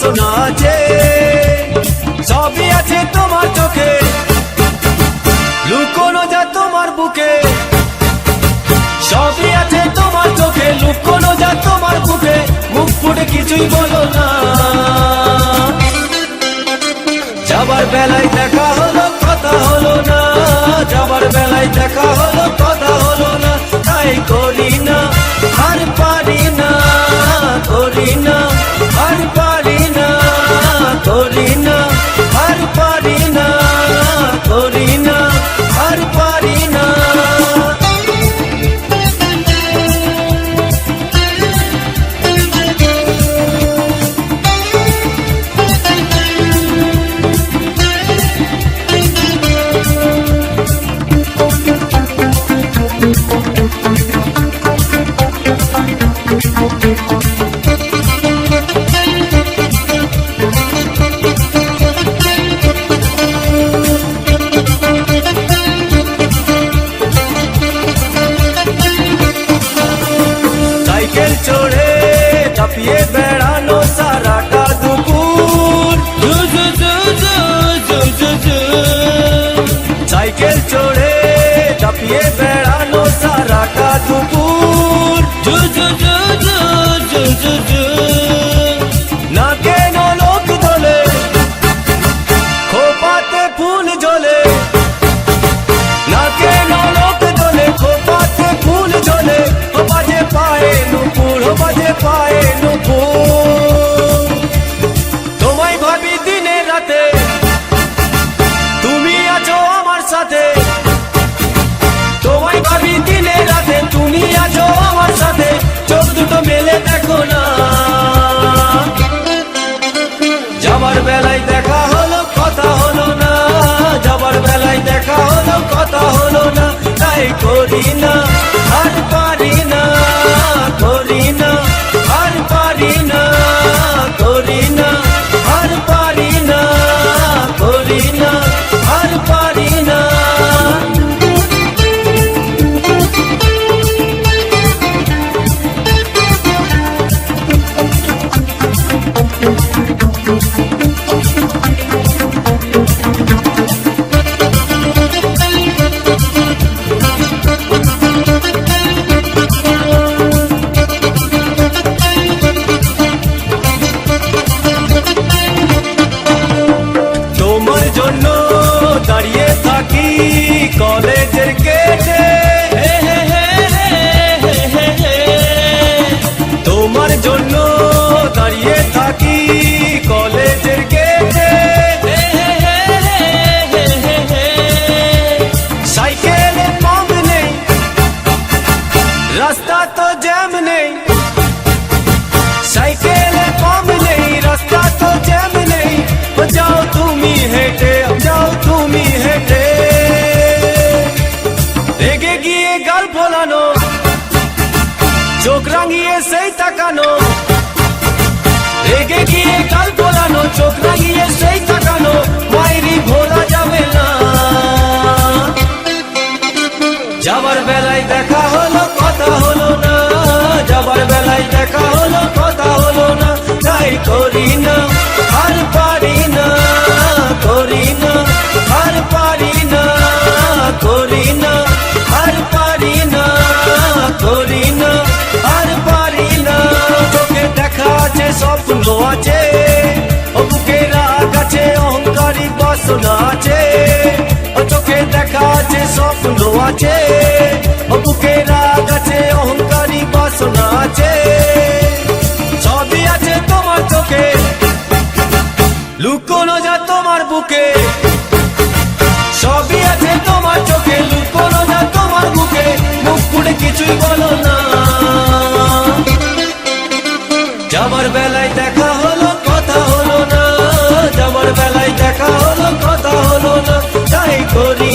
বাসনা আছে, সবই আছে তোমার চোখে, লুকোনো যা তোমার বুকে। সবই আছে তোমার চোখে, লুকোনো যা তোমার বুকে, মুখ ফুটে কিছুই বলো না। যাবার বেলায় দেখা হলো কথা হলো না, যাবার বেলায় দেখা হলো কথা হলো না। তাই করি না আর পারি না, করি না আর পারি না, করি না আর পারি না, করি না আর পারি না। সাইকেল চড়ে চাপিয়ে বেড়ানো সারাটা দুপুর, সাইকেল চড়ে চাপিয়ে বেড়ানো সারাটা দুপুর। না কেন লোক তোলে খোপাতে ফুল জ্বলে, না কেন লোক তোলে খোপাতে ফুল জ্বলে। ও বাজে পায়ে নুপুর, ও বাজে পায়ে নুপুর। তোমায় ভাবি দিনে রাতে, তুমি আছো আমার সাথে। তোমায় ভাবি দিনে রাতে, তুমি আছো আমার সাথে। চোখ দুটো মেলে দেখো না, যাবার বেলায় দেখা হলো কথা হলো না, যাবার বেলায় দেখা হলো কথা হলো না। তাই করি না আর পারি না, করি না আর পারি না, করি না আর পারি না, করি না আর পারি না। তোমার জন্য দাঁড়িয়ে থাকি কলেজের গেটে, তোমার জন্য দাঁড়িয়ে থাকি কলেজের গেটে। সাইকেলে পাম্প নেই, রাস্তা তো জ্যাম নেই, সাইকেলে পাম্প নেই, রাস্তা তো জ্যাম নেই। যাও তুমি হেঁটে, যাও তুমি হেঁটে। রেগে গিয়ে গাল ফোলানো, চোখ রাঙিয়ে সেই তাকানো, রেগে গিয়ে গাল ফোলানো, চোখ রাঙিয়ে সেই তাকানো। মাইরি ভোলা যাবে না, যাবার বেলায় দেখা হলো কথা হলো না, যাবার বেলায় দেখা হলো কথা হলো না। তাই করি না আর পারি না, করি না আর পারি না, করি না আর পারি না, করি না আর পারি না। চোখে দেখা আছে স্বপ্ন আছে, ও বুকে রাগ আছে অহংকারী বাসনা আছে। ও চোখে দেখা আছে স্বপ্ন আছে, ও বুকে রাগ আছে অহংকারী বাসনা আছে। সবই আছে তোমার চোখে, লুকোনো যা তোমার বুকে। সবই আছে তোমার চোখে, লুকোনো যা তোমার বুকে, মুখ ফুটে কিছুই বলো না। যাবার বেলায় দেখা হলো কথা হলো না, যাবার বেলায় দেখা হলো কথা হলো না। তাই করি